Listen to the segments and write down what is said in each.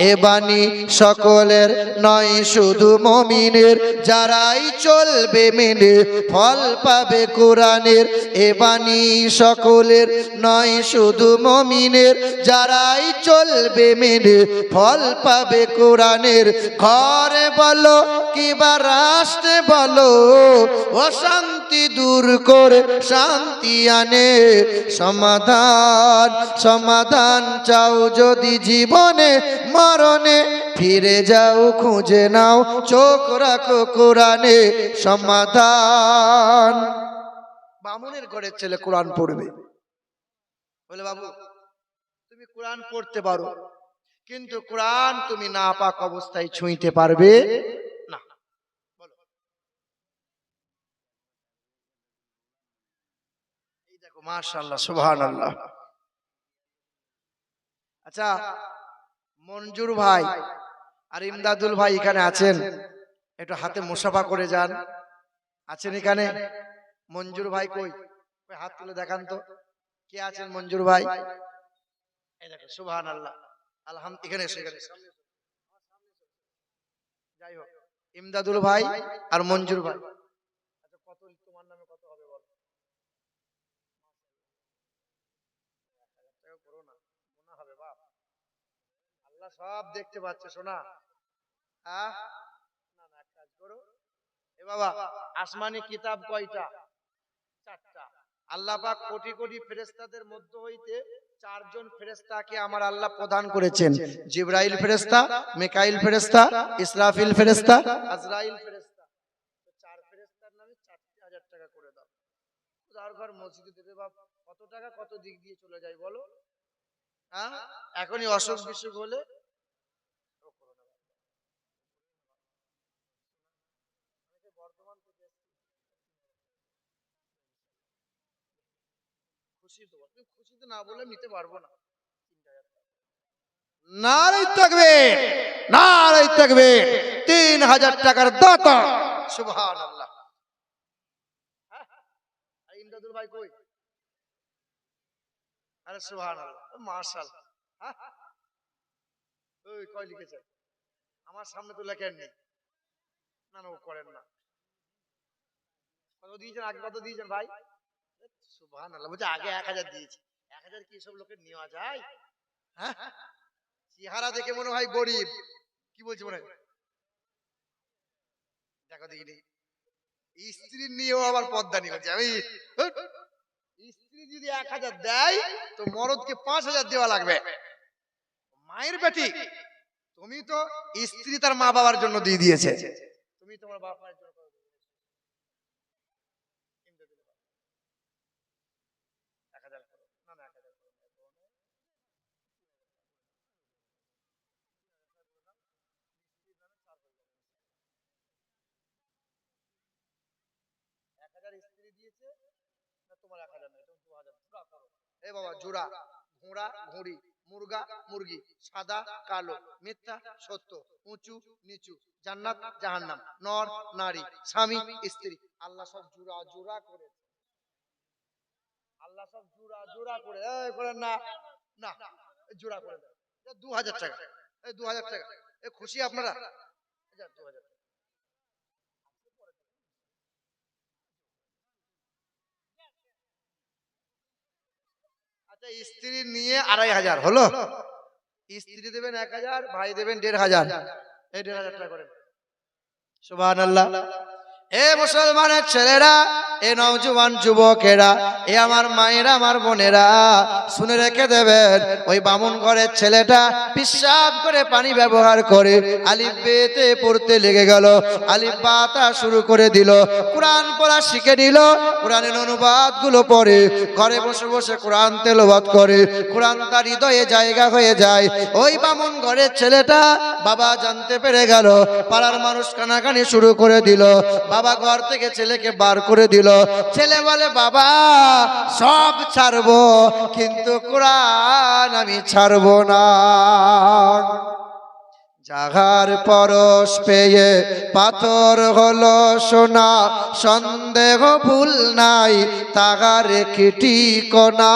এ বাণী সকলের নয় শুধু মুমিনের, যারাই চলবে মেনে ফল পাবে কোরআনের। এ বাণী সকলের নয় শুধু মুমিনের, যারাই চলবে মেনে ফল পাবে কোরআনের। ঘরে বলো কিবা রাষ্ট্রে বলো, অশান্তি দূর করে শান্তি আনে। সমাধান সমাধান চাও যদি জীবনে মরণে, ফিরে যাও খুঁজে নাও চোখ রাখো কোরআনে। সমাধান। বামুনের ঘরের ছেলে কোরআন পড়বে, বলে বাবু তুমি কোরআন পড়তে পারো, কিন্তু কোরআন তুমি নাপাক অবস্থায় ছুঁইতে পারবে না। বলো, এই দেখো মাশাআল্লাহ সুবহানাল্লাহ। আচ্ছা, মঞ্জুর ভাই আর ইমদাদুল ভাই এখানে আছেন, একটু হাতে মুসাফা করে যান। আছেন এখানে? মঞ্জুর ভাই কই? হাত তুলে দেখান তো, কে আছেন মঞ্জুর ভাই? এই দেখো সুবহানাল্লাহ, আলহামদুলিল্লাহ। এখানে এসে গেছে। যাই হোক, ইমদাদুল ভাই আর মঞ্জুর ভাই। আচ্ছা, কত তোমার নামে কত হবে বল? করো না, গুনাহ হবে বাপ, আল্লাহ সব দেখতে পাচ্ছে শোনা। না না, এক কাজ করো, এ বাবা আসমানি কিতাব কয়টা? 4টা। আল্লাহ পাক কোটি কোটি ফেরেশতাদের মধ্য হইতে 4 জন ফেরেশতাকে আমার আল্লাহ প্রদান করেছেন। জিবরাইল ফেরেশতা, মিকাইল ফেরেশতা, ইসরাফিল ফেরেশতা, আজরাইল ফেরেশতা। তো 4 ফেরেশতার নামে 4000 টাকা করে দাও। যার ঘর মসজিদে দেবে বাপ, কত টাকা কত দিক দিয়ে চলে যায় বলো? হ্যাঁ, এখনই অসুখ বিসুখ হলে বর্তমান থেকে খুশি তো, তুমি খুশিতে না বলে নিতে পারবো না। নারে তাকবীর, নারে তাকবীর। 3000 টাকার দাতা, সুবহানাল্লাহ। হ্যাঁ, আর ইমদাদুল ভাই কই? আরে সুবহানাল্লাহ, মাশাআল্লাহ। হ্যাঁ, ওই কয় লিখেছেন? আমার সামনে তো লেখেন নেই। না না, ও করেন না। কত দিয়েছেন? আগে কত দিয়েছেন ভাই? সুবহানাল্লাহ, বলছে আগে 1000 দিয়েছি। 1000 কি সব লোকের নেওয়া যায়? হ্যাঁ, চেহারা দেখে মনে হয় গরিব। কি বলছি মনে হয়? দেখো দেখি, স্ত্রী নিয়েও আবার পর্দা নিয়ে বলছে আমি। স্ত্রী যদি 1000 দেয় তো মরদকে 5000 দেওয়া লাগবে। মায়ের বেটি, তুমি তো স্ত্রী তার মা বাবার জন্য দিয়ে দিয়েছে, তুমি তোমার বাপ মায়ের জন্য 1000 করো। না না, 1000 করো। 1000 স্ত্রী দিয়েছে, তোমার 1000 নাই, তোমার 2000। জোড়া করো। এ বাবা, জোড়া, ঘোড়া ঘুড়ি, মুরগা মুরগি, সাদা কালো, মিথ্যা সত্য, উঁচু নিচু, জান্নাত জাহান্নাম, নর নারী, স্বামী স্ত্রী, আল্লাহ সব জোড়া জোড়া করে। আল্লাহ সব জোড়া জোড়া করে। এই করেন না, না জোড়া করে দেন। 2000 টাকা, এই 2000 টাকা। এ খুশি আপনারা? 2000। আচ্ছা, স্ত্রী নিয়ে 2500 হলো। স্ত্রী দেবেন 1000, ভাই দেবেন 1500। এই 1500 টাকা করেন। সুবহানাল্লাহ। এ মুসলমানের ছেলেরা, এ নওজোয়ান যুবকেরা, এ আমার মায়েরা, আমার বোনেরা, শুনে রেখে দেবেন। ওই বামুন ঘরের ছেলেটা পিশাব করে পানি ব্যবহার করে আলিফ বেতে পড়তে লেগে গেল। আলিফ বাতা শুরু করে দিল, কোরআন পড়া শিখে নিল, কোরআনের অনুবাদ গুলো পড়ে, ঘরে বসে বসে কোরআন তেলাওয়াত করে, কোরআন তার হৃদয়ে জায়গা হয়ে যায়। ওই বামুন ঘরের ছেলেটা বাবা জানতে পেরে গেল, পাড়ার মানুষ কানাকানি শুরু করে দিল। বাবা ঘর থেকে ছেলেকে বার করে দিল। ছেলে বলে বাবা সব ছাড়বো, কিন্তু কোরআন আমি ছাড়বো না। জাগার পরশ পেয়ে পাথর হলো সোনা, সন্দেহ ভুল নাই তাগার একটি কোনা।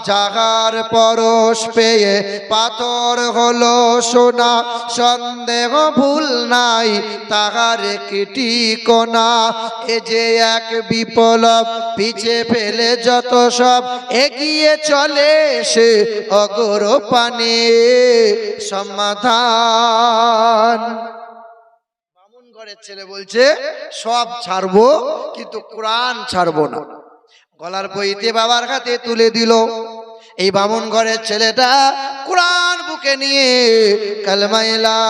জাগার পরশ পেয়ে পাথর হলো সোনা, সন্দেহ ভুল নাই তাগার একটি কোনা। এ যে এক বিপ্লব, পিছে ফেলে যত সব এগিয়ে চলে সে অগর পানে সমাধান। বামুন ঘরের ছেলে বলছে সব ছাড়বো কিন্তু কোরআন ছাড়বো না। গলার বইতে বাবার হাতে তুলে দিল। এই বামুন ঘরের ছেলেটা কোরআন বুকে নিয়ে কালেমা লা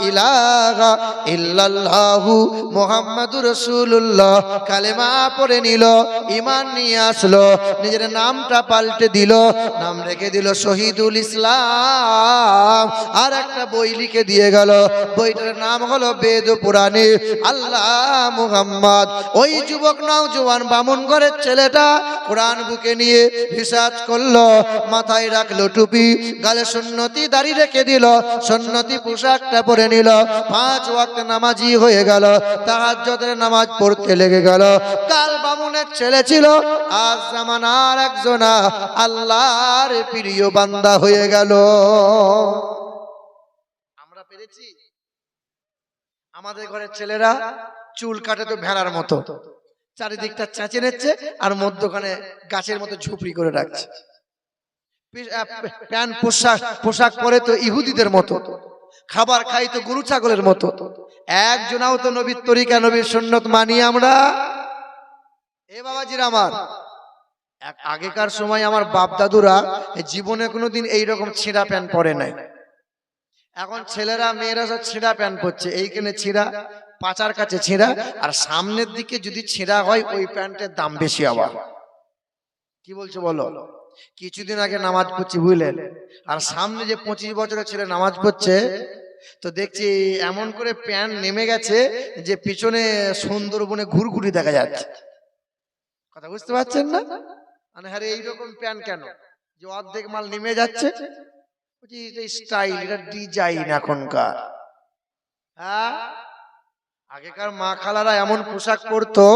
ইলাহা ইল্লাল্লাহু মুহাম্মাদুর রাসূলুল্লাহ কালেমা পড়ে নিল, ঈমান নিয়ে আসলো, নিজের নামটা পাল্টে দিল, নাম রেখে দিল শহীদুল ইসলাম। আর একটা বই লিখে দিয়ে গেল, বইটার নাম হলো বেদ পুরাণে আল্লাহ মুহাম্মদ। ওই যুবক নওজোয়ান বামুন ঘরের ছেলেটা কোরআন বুকে নিয়ে রিসার্চ করলো, মাথায় রাখলো টুপি, গালে সুন্নতি দাড়ি রেখে দিল, সুন্নতি পোশাকটা পরে নিল, 5 ওয়াক্ত নামাজি হয়ে গেল, তাহাজ্জুদের নামাজ পড়তে লেগে গেল। কাল বামুনের ছেলে ছিল, আজ জামানার একজন আল্লাহর প্রিয় বান্দা হয়ে গেল। আমরা পেরেছি? আমাদের ঘরের ছেলেরা চুল কাটে তো ভেড়ার মতো, চারিদিকটা চেঁচে নিচ্ছে আর মধ্যখানে গাছের মতো ঝুপড়ি করে রাখছে। প্যান্ট পোশাক পরে তো ইহুদিদের মতো, খাবার খাই তো গরু ছাগলের মতো। একজনাও তো নবীর তরিকা নবীর সুন্নত মানি আমরা? এ বাবাজির আমার, আগেকার সময় আমার বাপ দাদুরা জীবনে কোনোদিন এইরকম ছেঁড়া প্যান্ট পরে নাই। এখন ছেলেরা মেয়েরা সব ছেঁড়া প্যান্ট পরছে, এইখানে ছেঁড়া, পাচার কাছে ছেঁড়া, আর সামনের দিকে যদি ছেঁড়া হয় ওই প্যান্টের দাম বেশি। আবার কি বলছো বলো? কিছুদিন আগে নামাজ পড়ছি বুঝলেন, আর সামনে যে 25 বছরের ছেলে নামাজ পড়ছে, তো দেখছি এমন করে প্যান্ট নেমে গেছে যে পিছনে সুন্দরবনে ঘুরঘুরি দেখা যাচ্ছে। কথা বুঝতে পারছেন না? মানে হ্যাঁ, এইরকম প্যান্ট কেন যে অর্ধেক মাল নেমে যাচ্ছে? স্টাইল, এটা ডিজাইন এখনকার। হ্যাঁ, আগেকার মা খালারা এমন পোশাক পরতো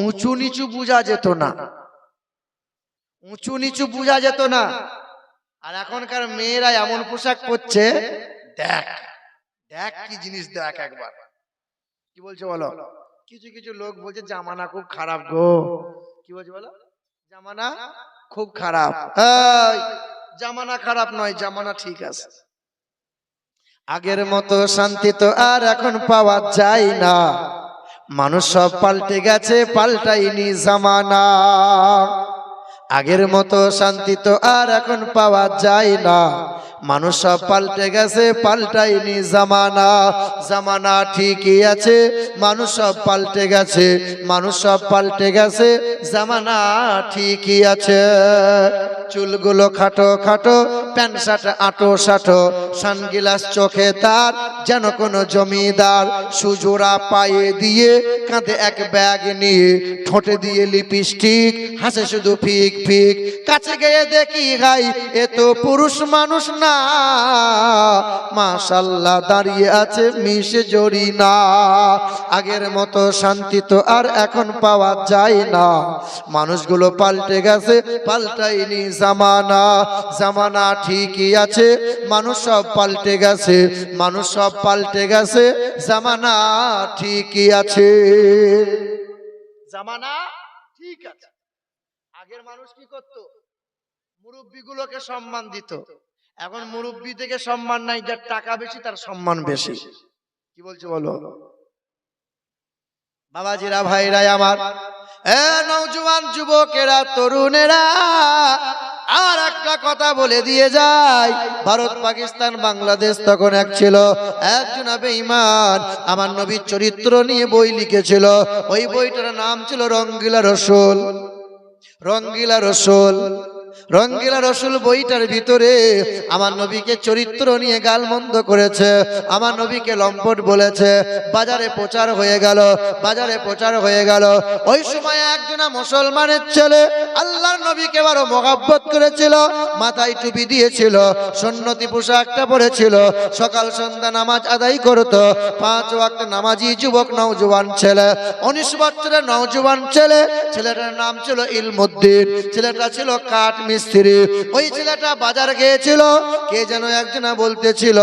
উঁচু নিচু বোঝা যেত না, উঁচু নিচু বোঝা যেত না। আর এখনকার মেয়েরা এমন পোশাক পরছে, দেখ দেখ কি জিনিস, দেখ একবার। কি বলছে বলো? কিছু কিছু লোক বলছে জামানা খুব খারাপ গো। কি বলছে বলো? জামানা খুব খারাপ। জামানা খারাপ নয়, জামানা ঠিক আছে। আগের মতো শান্তি তো আর এখন পাওয়া যায় না, মানুষ সব পাল্টে গেছে, পাল্টাইনি জামানা। আগের মতো শান্তি তো আর এখন পাওয়া যায় না, মানুষ সব পাল্টে গেছে, পাল্টাইনি জামানা। জামানা ঠিকই আছে, মানুষ সব পাল্টে গেছে, মানুষ সব পাল্টে গেছে, জামানা ঠিকই আছে। চুলগুলো খাটো খাটো, প্যান্ট শার্ট আটো সাটো, সানগ্লাস চোখে তার যেন কোনো জমিদার, সুজোড়া পায়ে দিয়ে কাঁধে এক ব্যাগ নিয়ে, ঠোঁটে দিয়ে লিপস্টিক, হাসে শুধু ফিক ফিক। কাছে গিয়ে দেখি গাই এ তো পুরুষ মানুষ না, মাশাআল্লাহ দাঁড়িয়ে আছে মিশে জড়ি না। আগের মতো শান্তি তো আর এখন পাওয়া যায় না, মানুষগুলো পাল্টে গেছে, পাল্টাইনি জামানা। জামানা ঠিকই আছে, মানুষ সব পাল্টে গেছে, মানুষ সব পাল্টে গেছে, জামানা ঠিকই আছে। জামানা ঠিক আছে। আগের মানুষ কি করতো? মুরব্বীগুলোকে সম্মান দিত। এখন মুরব্বী থেকে সম্মান নাই, যার টাকা বেশি তার সম্মান বেশি। কি বলছো বলো? বাবাজিরা, ভাইরা আমার, নওজোয়ান যুবকেরা, তরুণেরা, আর একটা কথা বলে দিয়ে যায়, ভারত পাকিস্তান বাংলাদেশ তখন এক ছিল, একজন বেঈমান আমার নবীর চরিত্র নিয়ে বই লিখেছিল। ওই বইটার নাম ছিল রঙ্গিলা রসুল। রঙ্গিলা রসুল। রঙ্গিলা রসুল বইটার ভিতরে আমার নবীকে চরিত্র নিয়ে গালমন্দ করেছে, আমার নবীকে লম্পট বলেছে। বাজারে প্রচার হয়ে গেল, বাজারে প্রচার হয়ে গেল। ওই সময় একজনা মুসলমানের ছেলে আল্লাহর নবীকে বড় মহব্বত করেছিল, মাথায় টুপি দিয়েছিল, সুন্নতি পোশাকটা পরেছিল, সকাল সন্ধ্যা নামাজ আদায় করত, 5 ওয়াক্ত নামাজি যুবক নওজোয়ান ছেলে, 19 বছরের নওজোয়ান ছেলে। ছেলেটার নাম ছিল ইলমুদ্দিন, ছেলেটা ছিল কাঠ মিস্ত্রি। ওই ছেলেটা বাজার গিয়েছিল, কে যেন একজনা বলতেছিল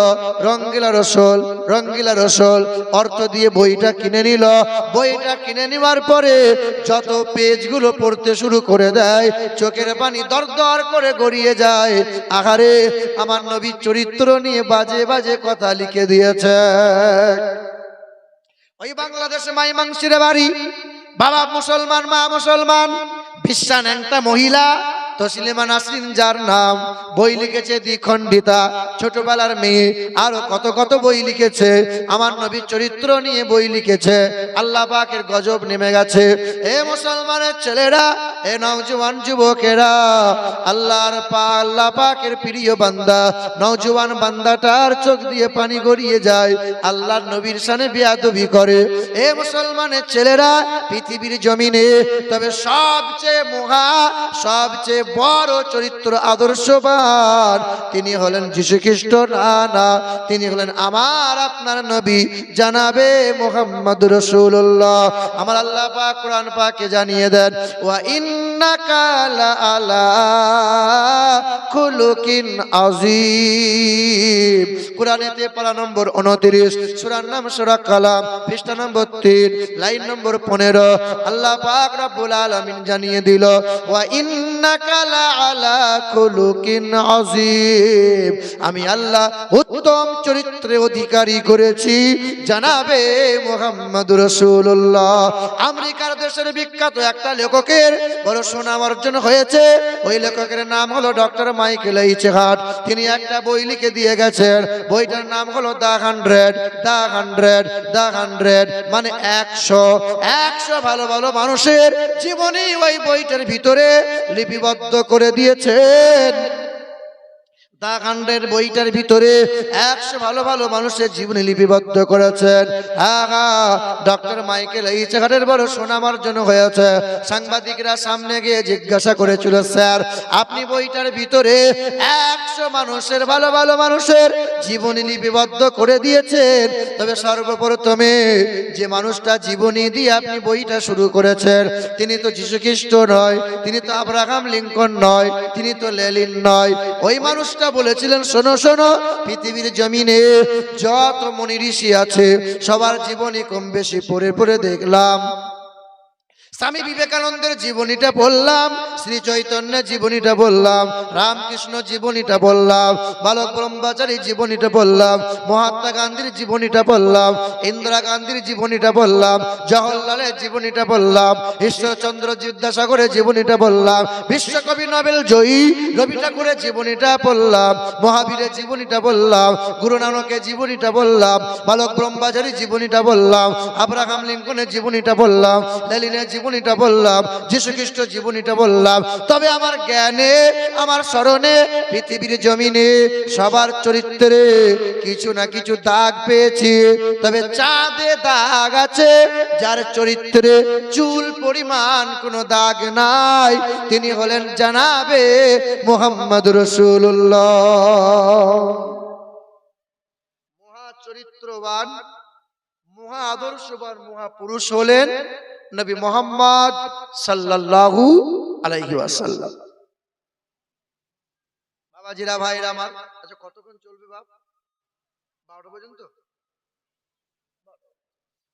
রঙ্গিলা রসুল, রঙ্গিলা রসুল, অর্থ দিয়ে বইটা কিনে নিল। বইটা কিনে নেওয়ার পরে যত পেজগুলো পড়তে শুরু করে দেয়, চোখের পানি দরদর করে গড়িয়ে যায়। আহারে, আমার নবীর চরিত্র নিয়ে বাজে বাজে কথা লিখে দিয়েছে। ওই বাংলাদেশে মাইমাংসির বাড়ি, বাবা মুসলমান, মা মুসলমান, বিশ্বান একটা মহিলা তসলিমা নাসরিন যার নাম, বই লিখেছে দ্বিখণ্ডিতা, ছোটবেলার মেয়ে, আরো কত কত বই লিখেছে, আমার নবীর চরিত্র নিয়ে বই লিখেছে। আল্লাহ পাকের গজব নেমে গেছে। এ মুসলমানের ছেলেরা, এ নওজোয়ান যুবকেরা, আল্লাহ পাকের প্রিয় বান্দা নওজোয়ান বান্দাটার চোখ দিয়ে পানি গড়িয়ে যায়, আল্লাহর নবীর শানে বেয়াদবি করে। এ মুসলমানের ছেলেরা, পৃথিবীর জমিনে তবে সবচেয়ে সবচেয়ে বড় চরিত্র আদর্শবান তিনি হলেন যীশু খ্রিস্ট। না, তিনি হলেন আমার আপনার নবী জানাবে মুহাম্মদুর রাসূলুল্লাহ। আমার আল্লাহ পাক কোরআন পাকে জানিয়ে দেন, ওয়া ইন্নাকা লাআলা খুলুকিন আযীম। কোরআনেতে পারা নম্বর 29, সূরার নাম সূরা কালাম, পৃষ্ঠা নম্বর 3, লাইন নম্বর 15। আল্লাহ পাক রব্বুল আলামিন জানিয়ে দিল, ওয়া ইন্নাকা লাআলা খুলুকিন আযীম, আমি আল্লাহ উত্তম চরিত্রের অধিকারী করেছি জানাবে মুহাম্মদুর রাসূলুল্লাহ। আমেরিকার দেশের বিখ্যাত একটা লেখকের বড় সুনাম অর্জন হয়েছে। ওই লেখকের নাম হলো ডক্টর মাইকেল এইচ হার্ট। তিনি একটা বই লিখে দিয়ে গেছেন, বইটার নাম হলো দ্য 100 মানে 100 ভালো ভালো মানুষের জীবনী ওই বইটার ভিতরে লিপিবদ্ধ করে দিয়েছেন। দ্য 100 বইটার ভিতরে 100 ভালো ভালো মানুষের জীবনী লিপিবদ্ধ করেছেন। ডক্টর মাইকেল এইচ হার্টের বড় সুনাম অর্জন হয়েছে। সাংবাদিকরা সামনে গিয়ে জিজ্ঞাসা করেছিল, স্যার আপনি বইটার ভিতরে 100 মানুষের ভালো ভালো মানুষের জীবনী লিপিবদ্ধ করে দিয়েছেন, তবে সর্বপ্রথমে যে মানুষটা জীবনী দিয়ে আপনি বইটা শুরু করেছেন, তিনি তো যীশু খ্রিস্ট নয়, তিনি তো আব্রাহাম লিঙ্কন নয়, তিনি তো লেনিন নয়। ওই মানুষটা বলেছিলেন, শোনো শোনো, পৃথিবীর জমিনে যত মুনি ঋষি আছে সবার জীবনী কম বেশি পড়ে পড়ে দেখলাম। স্বামী বিবেকানন্দের জীবনীটা বললাম, শ্রী চৈতন্যের জীবনীটা বললাম, রামকৃষ্ণ জীবনীটা বললাম, বালক ব্রহ্মচারীর জীবনীটা বললাম, মহাত্মা গান্ধীর জীবনীটা বললাম, ইন্দিরা গান্ধীর জীবনীটা বললাম, জওহরলালের জীবনীটা বললাম, ঈশ্বরচন্দ্র বিদ্যাসাগরের জীবনীটা বললাম, বিশ্বকবি নোবেল জয়ী রবি ঠাকুরের জীবনীটা বললাম, মহাবীরের জীবনীটা বললাম, গুরু নানকের জীবনীটা বললাম, বালক ব্রহ্মচারীর জীবনীটা বললাম, আব্রাহাম লিঙ্কনের জীবনীটা বললাম, লেনিনের জীবনীটা বললাম, যীশু খ্রিস্ট জীবনীটা বললাম। তবে আমার জ্ঞানে, আমার স্মরণে পৃথিবীর জমিনে সবার চরিত্রে কিছু না কিছু দাগ পেয়েছি। তবে চাঁদে দাগ আছে, যার চরিত্রে চুল পরিমাণ কোনো দাগ নাই, তিনি হলেন জানাবে মুহাম্মদুর রাসূলুল্লাহ। মহা চরিত্রবান, মহা আদর্শবান মহাপুরুষ হলেন নবী মুহাম্মদ সাল্লাল্লাহু আলাইহি ওয়াসাল্লাম। বাবাজিরা ভাইরা আমার, আচ্ছা কতক্ষণ চলবে বাপ? 12টা পর্যন্ত?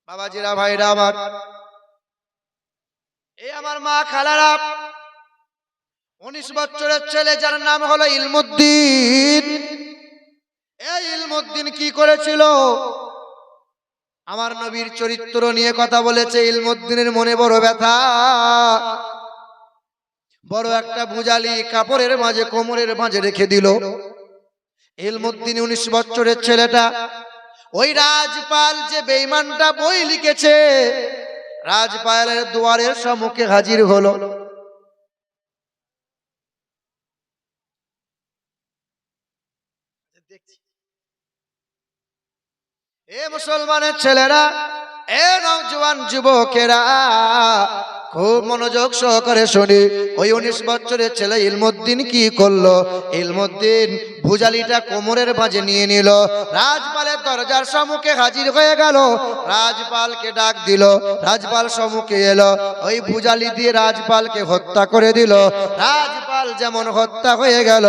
বাবাজিরা ভাইরা আমার, এই আমার মা খালারা, 19 বছরের ছেলে যার নাম হলো ইলমুদ্দিন। এই ইলমুদ্দিন কি করেছিল? আমার নবীর চরিত্র নিয়ে কথা বলেছে। ইলমুদ্দিনের মনে বড় ব্যথা, বড় একটা ভুজালি কাপড়ের মাঝে, কোমরের মাঝে রেখে দিল। ইলমুদ্দিন 19 বছরের ছেলেটা, ওই রাজপাল যে বেঈমানটা বই লিখেছে, রাজপালের দুয়ারের সম্মুখে হাজির হলো। এ মুসলমানের ছেলেরা, এ নওজোয়ান যুবকেরা, খুব মনোযোগ সহকারে শুনি। ওই 19 বছরের ছেলে ইলমুদ্দিন কি করলো? ইলমুদ্দিন ভুজালিটা কোমরের মাঝে নিয়ে নিল, রাজপালের দরজার সম্মুখে হাজির হয়ে গেল। রাজপালকে ডাক দিল, রাজপাল সম্মুখে এলো, ওই ভুজালি দিয়ে রাজপালকে হত্যা করে দিল। রাজপাল যেমন হত্যা হয়ে গেল,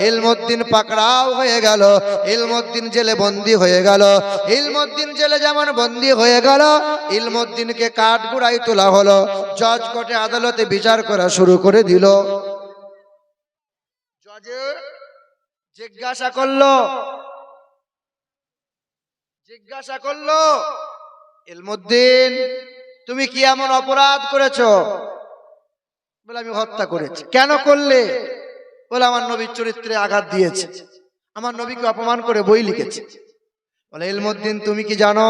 ইলমুদ্দিন পাকড়াও হয়ে গেল, ইলমুদ্দিন জেলে বন্দী হয়ে গেল। ইলমুদ্দিন জেলে যেমন বন্দী হয়ে গেল, ইলমুদ্দিনকে কাঠগড়ায় তোলা হলো। জজ কোর্টে আদালতে বিচার করা শুরু করে দিল। জজে জিজ্ঞাসা করলো, ইলমুদ্দিন তুমি কি এমন অপরাধ করেছো? বলে আমি হত্যা করেছি। কেন করলে? বলে আমার নবীর চরিত্রে আঘাত দিয়েছে, আমার নবীকে অপমান করে বই লিখেছে। বলে ইলমুদ্দিন তুমি কি জানো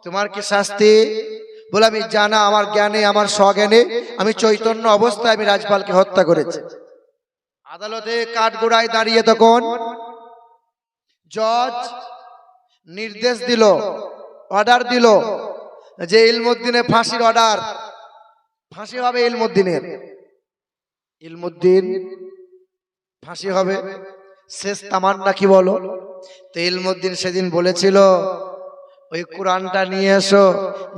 তোমার কি শাস্তি? বলে আমি জানা, আমার জ্ঞানে, আমার স্বজ্ঞানে, আমি চৈতন্য অবস্থায় আমি রাজপালকে হত্যা করেছি। আদালতে কাঠগড়ায় দাঁড়িয়ে তখন জজ নির্দেশ দিল, অর্ডার দিল যে ইলমুদ্দিনের ফাঁসির অর্ডার, ফাঁসি হবে ইলমুদ্দিনের। ইলমুদ্দিন ফাঁসি হবে, শেষ তামান্না কি বলো? তো ইলমুদ্দিন সেদিন বলেছিল ওই কোরআনটা নিয়ে এসো,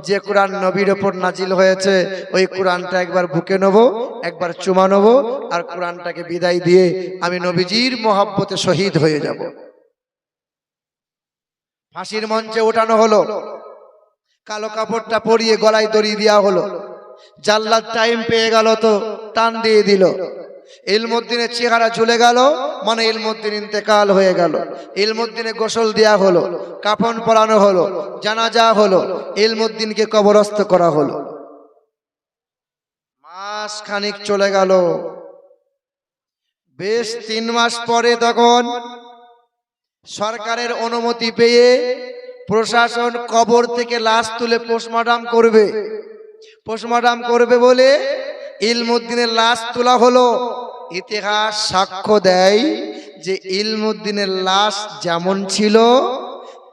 যে কোরআন নবীর ওপর নাজিল হয়েছে, ওই কোরআনটা একবার বুকে নেব, একবার চুমা নেব, আর কোরআনটাকে বিদায় দিয়ে আমি নবীজির মহব্বতে শহীদ হয়ে যাব। ফাঁসির মঞ্চে ওঠানো হলো, কালো কাপড়টা পরিয়ে গলায় দড়ি দেওয়া হলো। জাল্লাদ টাইম পেয়ে গেল তো টান দিয়ে দিল, ইলমুদ্দিনের চেহারা ঝুলে গেল, মানে ইলমুদ্দিন ইন্তেকাল হয়ে গেল। ইলমুদ্দিনে গোসল দেয়া হলো, কাফন পরানো হলো, জানাজা হলো, ইলমুদ্দিনকে কবরস্থ করা হলো। মাস খানিক চলে গেল, বেশ 3 মাস পরে তখন সরকারের অনুমতি পেয়ে প্রশাসন কবর থেকে লাশ তুলে পোস্টমর্টম করবে। পোস্টমর্টম করবে বলে ইলমুদ্দিনের লাশ তোলা হলো। ইতিহাস সাক্ষ্য দেয় যে ইলমুদ্দিনের লাশ যেমন ছিল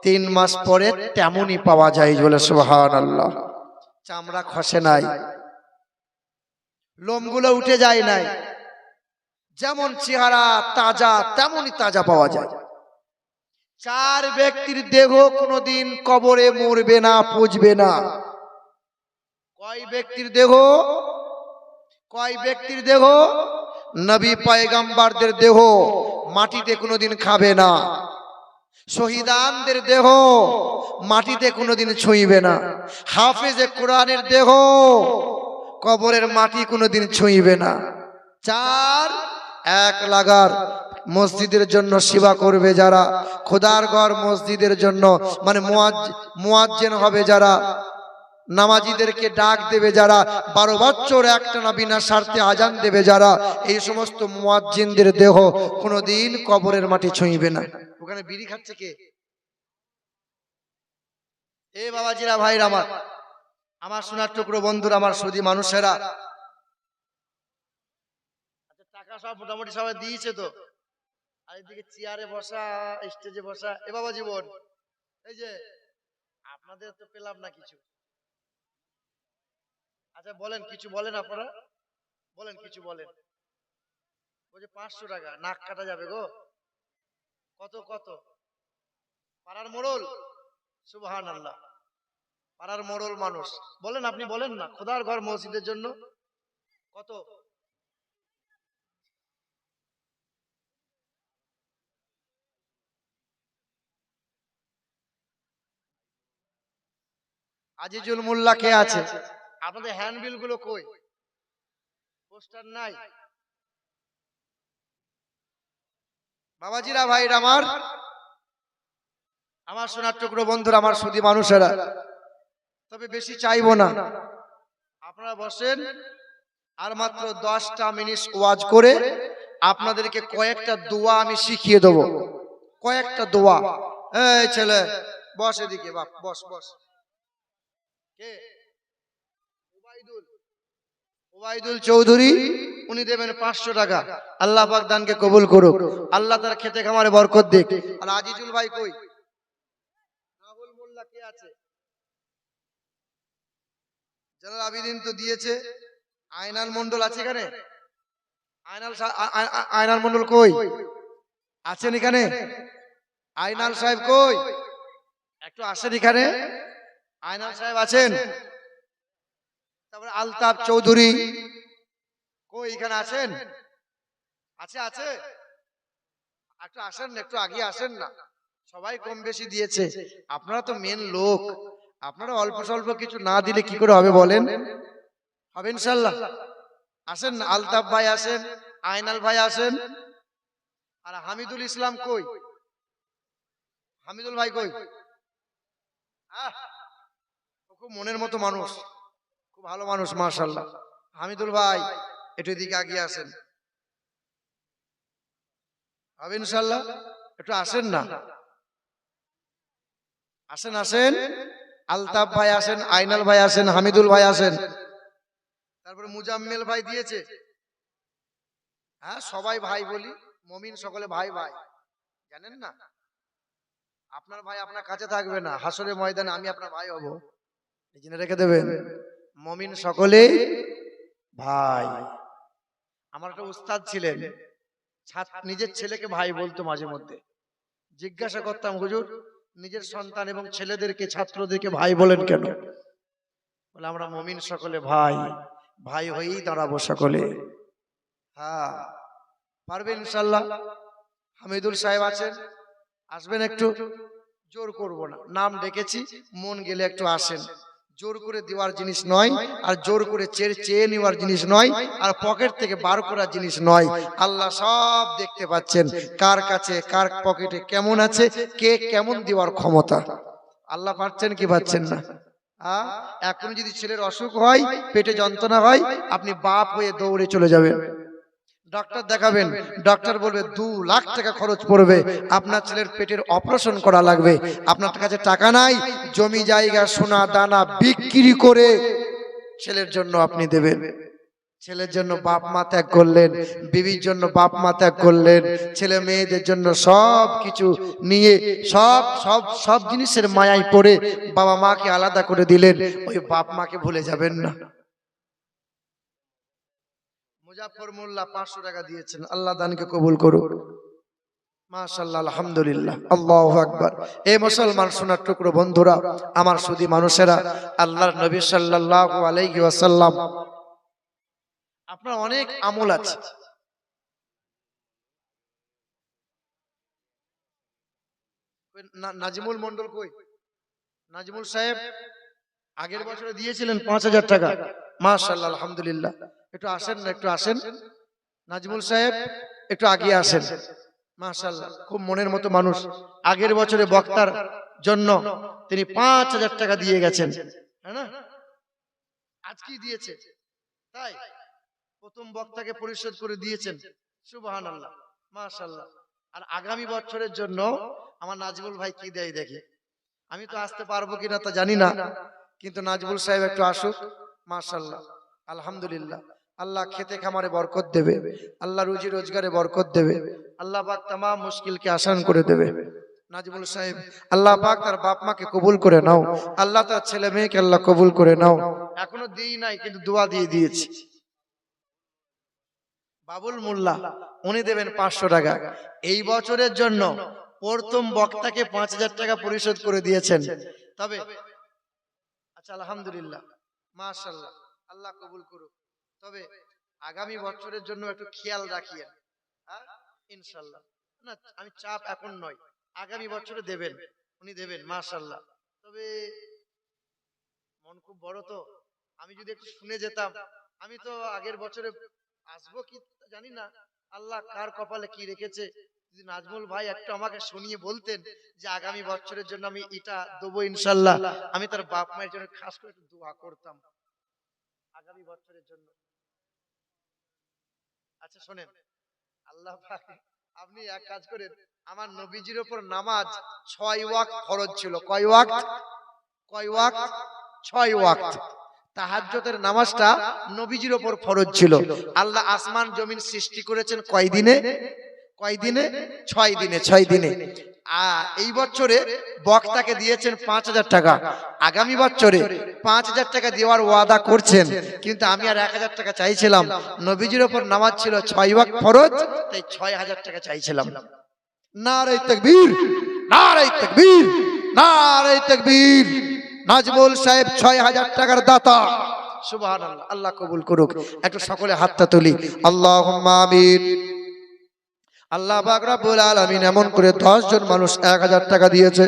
3 মাস পরে তেমনই পাওয়া যায়। বলে সুবহানাল্লাহ। চামড়া খসে নাই, লোমগুলো উঠে যায় নাই, যেমন চেহারা তাজা তেমনই তাজা পাওয়া যায়। 4 ব্যক্তির দেহ কোনোদিন কবরে মরবে না, পুজবে না। কয় ব্যক্তির দেহ? কয় ব্যক্তির দেহ? নবী পয়গম্বরদের দেহ মাটিতে কোনোদিন খাবে না, শহীদানদের দেহ মাটিতে কোনোদিন ছুঁইবে না, হাফেজে কোরআনের দেহ কবরের মাটি কোনোদিন ছুঁইবে না। 4 এক লাগার মসজিদের জন্য সেবা করবে যারা, খোদার ঘর মসজিদের জন্য মানে মুয়াজ্জিন হবে যারা, নামাজিদেরকে ডাক দেবে যারা, 12 বছর একটানা বিনা স্বার্থে আজান দেবে যারা, এই সমস্ত মুয়াজ্জিনদের দেহ কোনোদিন কবরের মাটি ছুঁইবে না। ওখানে বিড়ি খাচ্ছে কে? এ বাবাজিরা, ভাইরা আমার, আমার সোনার টুকরো বন্ধুরা, আমার সুধী মানুষেরা, টাকা সব মোটামুটি সবাই দিয়েছে তো? আর এদিকে চেয়ারে বসা, স্টেজে বসা, এ বাবা জীবন, এই যে আপনাদের তো পেলাম না কিছু। আচ্ছা বলেন, কিছু বলেন, আপনারা বলেন, কিছু বলেন। ওই যে 500 টাকা, নাক কাটা যাবে গো। কত কত? পাড়ার মোড়ল, সুবহানাল্লাহ, পাড়ার মোড়ল মানুষ, বলেন, আপনি বলেন না, খোদার ঘর মসজিদের জন্য কত? আজিজুল মোল্লা কে আছে? আপনাদের হ্যান্ডবিল গুলো কই? পোস্টার নাই। বাবাজিরা, ভাইরা আমার, আমার সোনার টুকরো বন্ধুরা, আমার সুধী মানুষেরা, তবে বেশি চাইবো না, আপনারা বসেন, আর মাত্র 10টা মিনিট ওয়াজ করে আপনাদেরকে কয়েকটা দোয়া আমি শিখিয়ে দেবো। কয়েকটা দোয়া। এই ছেলে বস এদিকে, বাপ বস বস। কে? ওবাইদুল চৌধুরী, উনি দেবেন 500 টাকা। আল্লাহ পাক দানকে কবুল করুক, আল্লাহ তার খেতে খামারে বরকত দিক। আর আজিজুল ভাই কই? মোল্লা কে আছে? জালাল আবিদিন তো দিয়েছে। আয়নাল মন্ডল আছে এখানে? আয়নাল মন্ডল কই আছেন এখানে? আয়নাল সাহেব কই? একটু আসেন এখানে। আয়নাল সাহেব আছেন? তারপরে আলতাফ চৌধুরী কই এখানে আছেন? আছে আছে, একটু আসেন না, একটু আগে আসেন না। সবাই কম বেশি দিয়েছে, আপনারা তো মেন লোক, আপনারা অল্প স্বল্প কিছু না দিলে কি করে হবে বলেন? হবে ইনশাল্লাহ। আসেন না, আলতাফ ভাই আসেন, আয়নাল ভাই আসেন। আর হামিদুল ইসলাম কই? হামিদুল ভাই কই? খুব মনের মতো মানুষ, খুব ভালো মানুষ মাশাআল্লাহ। হামিদুল ভাই একটু এদিকে আগিয়ে আসেন, হবে ইনশাল্লাহ। একটু আসেন না, আসেন আসেন। আলতাফ ভাই আসেন, আয়নাল ভাই আসেন, হামিদুল ভাই আসেন। তারপরে মুজাম্মেল ভাই দিয়েছে। হ্যাঁ সবাই ভাই বলি, মমিন সকলে ভাই ভাই, জানেন না? আপনার ভাই আপনার কাছে থাকবে না, হাসরের ময়দানে আমি আপনার ভাই হব, জেনে রেখে দেবেন। মমিন সকলে ভাই। আমার একটা উস্তাদ ছিলেন, নিজের ছেলেকে ভাই বলতো। মাঝে মধ্যে জিজ্ঞাসা করতাম, হুজুর নিজের সন্তান এবং ছেলেদেরকে ছাত্রদেরকে ভাই বলেন কেন? বলে আমরা মুমিন সকলে ভাই, ভাই হয়েই দাঁড়াবো সকলে। হ্যাঁ পারবেন ইনশাআল্লাহ। হামিদুল সাহেব আছেন, আসবেন একটু, জোর করব না, নাম ডেকেছি, মন গেলে একটু আসেন। জোর করে দেওয়ার জিনিস নয়, আর জোর করে চেয়ে নেওয়ার জিনিস নয়, আর পকেট থেকে বার করার জিনিস নয়। আল্লাহ সব দেখতে পাচ্ছেন, কার কাছে কার পকেটে কেমন আছে, কে কেমন দেওয়ার ক্ষমতা আল্লাহ পাচ্ছেন কি পাচ্ছেন না? এখন যদি ছেলের অসুখ হয়, পেটে যন্ত্রণা হয়, আপনি বাপ হয়ে দৌড়ে চলে যাবেন, ডক্টর দেখাবেন, ডক্টর বলবে 2 লাখ টাকা খরচ পড়বে, আপনার ছেলের পেটের অপারেশন করা লাগবে। আপনার কাছে টাকা নাই, জমি জায়গা সোনা দানা বিক্রি করে ছেলের জন্য আপনি দেবেন। ছেলের জন্য বাপ মা ত্যাগ করলেন, বিবির জন্য বাপ মা ত্যাগ করলেন, ছেলে মেয়েদের জন্য সব কিছু নিয়ে সব সব সব জিনিসের মায়ায় পড়ে বাবা মাকে আলাদা করে দিলেন। ওই বাপ মাকে ভুলে যাবেন না। মুজাফফর মোল্লা 500 টাকা দিয়েছেন, আল্লাহ দানকে কবুল করুন। মাশাআল্লাহ, আলহামদুলিল্লাহ, আল্লাহু আকবার। এই মুসলমান সোনার টুকরো বন্ধুরা, আমার সুধী মানুষেরা, আল্লাহর নবী সাল্লাল্লাহু আলাইহি ওয়াসাল্লাম, আপনার অনেক আমল আছে। নাজিমুল মন্ডল কই? নাজিমুল সাহেব আগের বছরে দিয়েছিলেন 5000 টাকা, মাশাআল্লাহ, আলহামদুলিল্লাহ। একটু আসেন না, একটু আসেন। নাজিমুল সাহেব একটু আগিয়ে আসেন, মাশাআল্লাহ, খুব মনের মতো মানুষ। আগের বছরে বক্তার জন্য তিনি 5000 টাকা দিয়ে গেছেন, হ্যাঁ না? আজকেই দিয়েছে, তাই প্রথম বক্তাকে পরিশোধ করে দিয়েছেন, সুবহানাল্লাহ, মাশাআল্লাহ। আর আগামী বছরের জন্য আমার নাজিমুল ভাই কি দেয় দেখি। আমি তো আসতে পারবো কিনা তা জানি না, কিন্তু নাজিমুল সাহেব একটু আসুক, মাশাআল্লাহ, আলহামদুলিল্লাহ। আল্লাহ খেতে খামারে বরকত দেবে, আল্লাহ রুজি রোজগারে বরকত দেবে, আল্লাহ পাক तमाम মুশকিলকে আসান করে দেবে। নাজিমুল সাহেব, আল্লাহ পাক তার বাপ মাকে কবুল করে নাও, আল্লাহ তার ছেলে মেয়েকে আল্লাহ কবুল করে নাও। এখনো দিই নাই, কিন্তু দোয়া দিয়ে দিয়েছি। বাবুল মোল্লা উনি দেবেন 500 টাকা। এই বছরের জন্য প্রথম বক্তাকে 5000 টাকা পরিশোধ করে দিয়েছেন। তবে আচ্ছা, আলহামদুলিল্লাহ, মাশাআল্লাহ, আল্লাহ কবুল করুক। তবে আগামী বছরের জন্য একটু খেয়াল রাখিয়েন, হ্যাঁ ইনশাআল্লাহ। না আমি চাপ এখন নয়, আগামী বছরে দেবেন, উনি দেবেন, মাশাআল্লাহ। তবে মন খুব বড় তো, আমি যদি একটু শুনে যেতাম, আমি তো আগের বছরে আসবো কি জানি না, আল্লাহ কার কপালে কি রেখেছে। যদি নাজমুল ভাই একটু আমাকে শুনিয়ে বলতেন যে আগামী বছরের জন্য আমি এটা দেবো ইনশাআল্লাহ, আমি তার বাপ মায়ের জন্য খাস করে একটু দোয়া করতাম আগামী বছরের জন্য। আচ্ছা শোনেন, আল্লাহ পাক, আপনি এক কাজ করেন, আমার নবীজির উপর নামাজ 6 ওয়াক্ত ফরজ ছিল। কয় ওয়াক্ত? কয় ওয়াক্ত? 6 ওয়াক্ত। তাহাজ্জুদের নামাজটা নবীজির উপর ফরজ ছিল। আল্লাহ আসমান জমিন সৃষ্টি করেছেন কয় দিনে? কয় দিনে? 6 দিনে, 6 দিনে। এই বছরে বক্তাকে দিয়েছেন 5,000 টাকা, আগামী বছরে 5,000 টাকা দেওয়ার ওয়াদা করছেন, কিন্তু আমি আর 1,000 টাকা চাইছিলাম। নবীজির ওপর নামাজ ছিল 6 ওয়াক্ত ফরজ, তাই 6,000 টাকা চাইছিলাম। নারে তাকবীর, নারে তাকবীর, নারে তাকবীর। নাজমুল সাহেব 6,000 টাকার দাতা। সুবহানাল্লাহ, আল্লাহ কবুল করুক। একটু সকলে হাতটা তুলি, আল্লাহুম্মা আমিন। আল্লাহ পাক রব্বুল আলামিন এমন করে 10 জন মানুষ 1,000 টাকা দিয়েছে।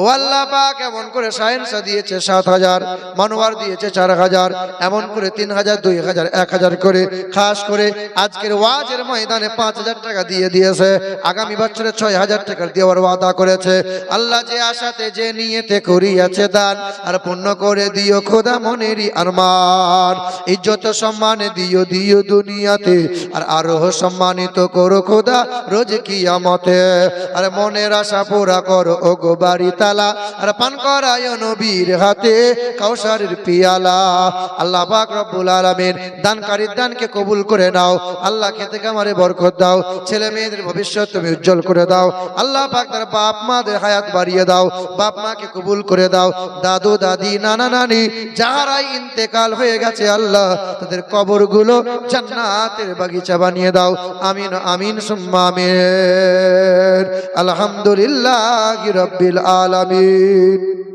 ও আল্লাহ পাক এমন করে সায়েন্সা দিয়েছে 7,000, মনোয়ার দিয়েছে 4,000, এমন করে 3,000, 2,000, 1,000 করে খাস করে আজকের ওয়াজের ময়দানে 5,000 টাকা দিয়ে দিয়েছে। আগামী বছরে 6,000 টাকা দেওয়ার ওয়াদা করেছে। আল্লাহ যে আশাতে যে নিয়তে করিয়াছে দান, আর পূর্ণ করে দিও খোদা মনেরই আরমান। ইজ্জত সম্মানে দিও দিও দুনিয়াতে, আর আরো সম্মানিত করো খোদা রোজ কিয়ামতে। আর মনের আশা পুরা করো ও গো বাড়ি তালা, আর পান করায় নবীর হাতে কাউসারের পিয়ালা। আল্লাহ পাক রব্বুল আলামিন দানকারীর দানকে কবুল করে নাও। আল্লাহ খেতে কামারে বরকত দাও, ছেলে মেয়েদের ভবিষ্যৎ তুমি উজ্জ্বল করে দাও। আল্লাহ পাক তার বাপ মাদের হায়াত বাড়িয়ে দাও, বাপ মাকে কবুল করে দাও। দাদু দাদি নানা নানি যারাই ইন্তেকাল হয়ে গেছে আল্লাহ তাদের কবরগুলো জান্নাতের বাগিচা বানিয়ে দাও। আমিন আমিন সুম্মা আমিন। আলহামদুলিল্লাহি রাব্বিল আলামিন।